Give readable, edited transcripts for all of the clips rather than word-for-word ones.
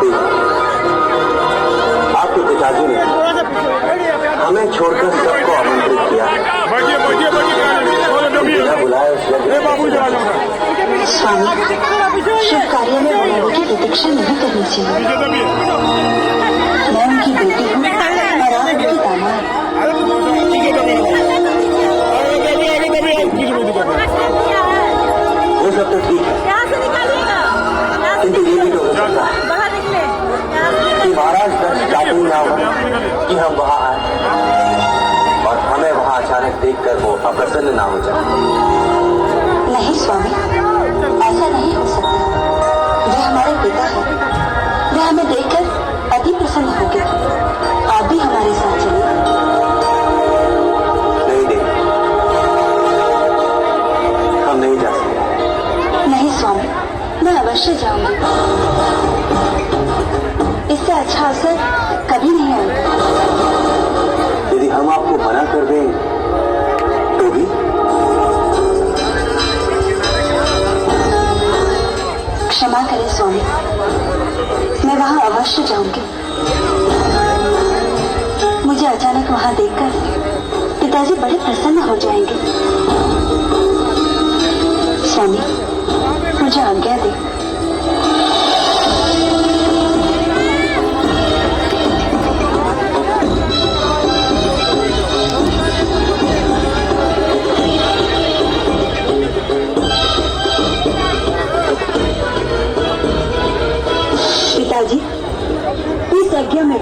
सती, आपके पिताजी ने हमें छोड़कर सबको आमंत्रित किया। बिना बुलाए स्वामी, शुभ कार्य में बुलाने की प्रतीक्षा नहीं करनी चाहिए। मैं उनकी बेटी हूँ और आप उनकी दामाद। वो सब तो ठीक है, किंतु ये भी तो हो सकता है कि महाराज दर्श चाहते ही ना हो कि हम वहाँ आए और हमें वहाँ अचानक देखकर वो अप्रसन्न ना हो जाए। नहीं स्वामी, ऐसा नहीं हो सकता। वे हमारे पिता हैं, वे हमें देखकर अति प्रसन्न हो गए। आप भी हमारे साथ चलिए। नहीं, हम नहीं जा सकते। नहीं स्वामी, मैं अवश्य जाऊंगी। इससे अच्छा अवसर कभी नहीं आएगा। यदि हम आपको मना कर दें तो भी? क्षमा करें स्वामी, मैं वहां अवश्य जाऊंगी। मुझे अचानक वहां देखकर पिताजी बड़े प्रसन्न हो जाएंगे। स्वामी, मुझे आज्ञा दें। पिताजी, इस यज्ञ में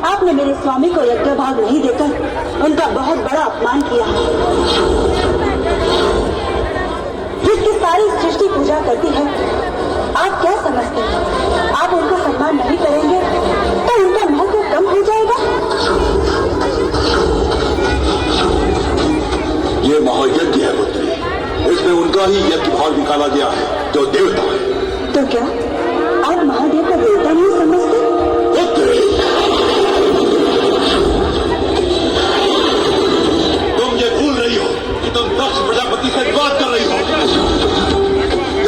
आपने मेरे स्वामी को यज्ञ भाग नहीं देकर उनका बहुत बड़ा अपमान किया है। जिसकी सारी सृष्टि पूजा करती है, आप क्या समझते हैं? आप उनका सम्मान नहीं करेंगे तो उनका महत्व कम हो जाएगा। ये महायज्ञ है पुत्री, इसमें उनका ही यज्ञ भाग निकाला गया है जो देवता है। तो क्या आप महादेव को देवता नहीं समझते? तुम ये भूल रही हो कि तुम दक्ष प्रजापति से बात कर रही हो।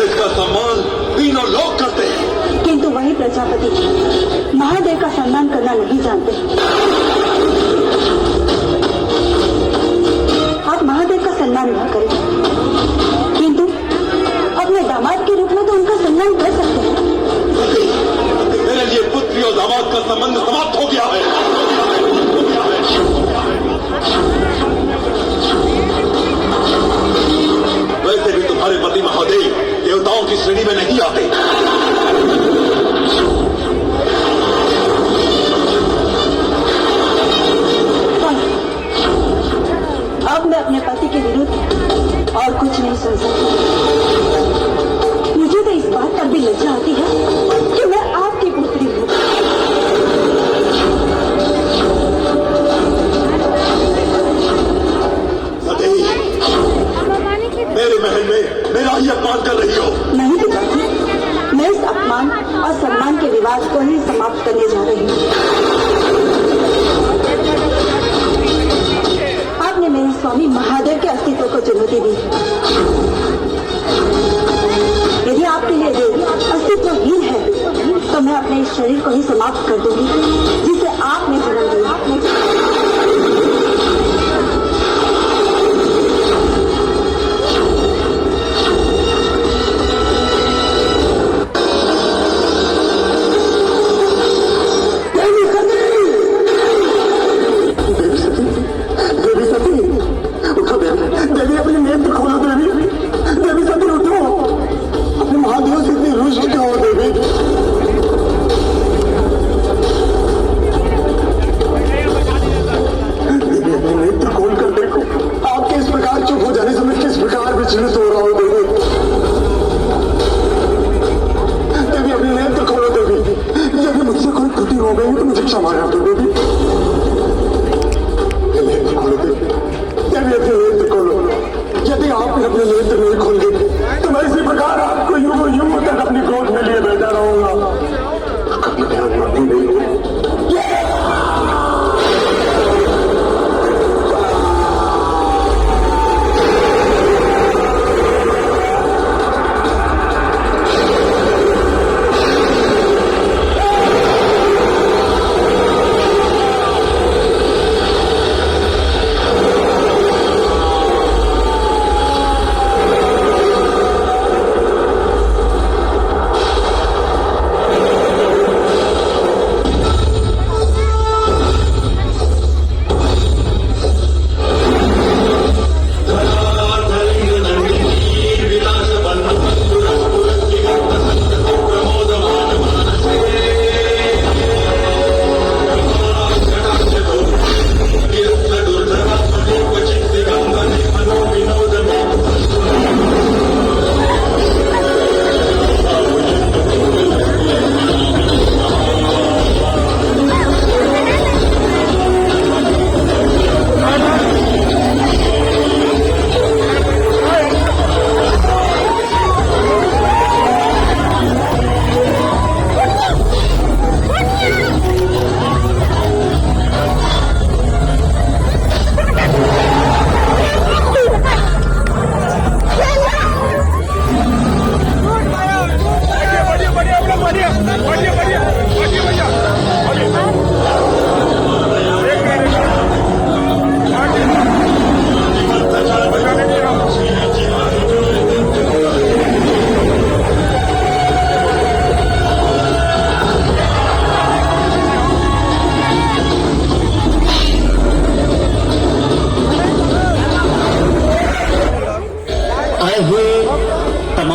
इसका सम्मान तीनों लोग करते हैं, किंतु वही प्रजापति महादेव का सम्मान करना नहीं जानते। आप महादेव का सम्मान न करें, किंतु अपने दामाद के रूप में तो उनका सम्मान कर सकते हैं। मेरे लिए पुत्री और दामाद का संबंध समाप्त हो गया है। वैसे भी तुम्हारे पति महादेव देवताओं की श्रेणी में नहीं आते। अब मैं अपने पति के विरुद्ध और कुछ नहीं सुन सकती। मुझे तो इस बात पर भी लज्जा आती है कि मैं आपकी पुत्री हूँ। मेरे महल में मेरा ही अपमान कर रही हो। नहीं पिताजी, मैं इस अपमान और सम्मान के विवाद को ही समाप्त करने जा रही हूँ। आपने मेरे स्वामी महादेव के अस्तित्व को चुनौती दी। यदि आपके लिए देव अस्तित्वहीन है तो मैं अपने इस शरीर को ही समाप्त कर दूंगी जिसे आपने जन्म दिया।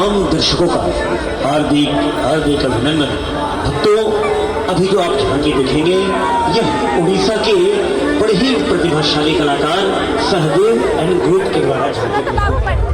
तमाम दर्शकों का हार्दिक हार्दिक अभिनंदन। भक्तों, अभी जो आप झांकी देखेंगे यह उड़ीसा के बड़े ही प्रतिभाशाली कलाकार सहदेव एंड ग्रुप के द्वारा झांकी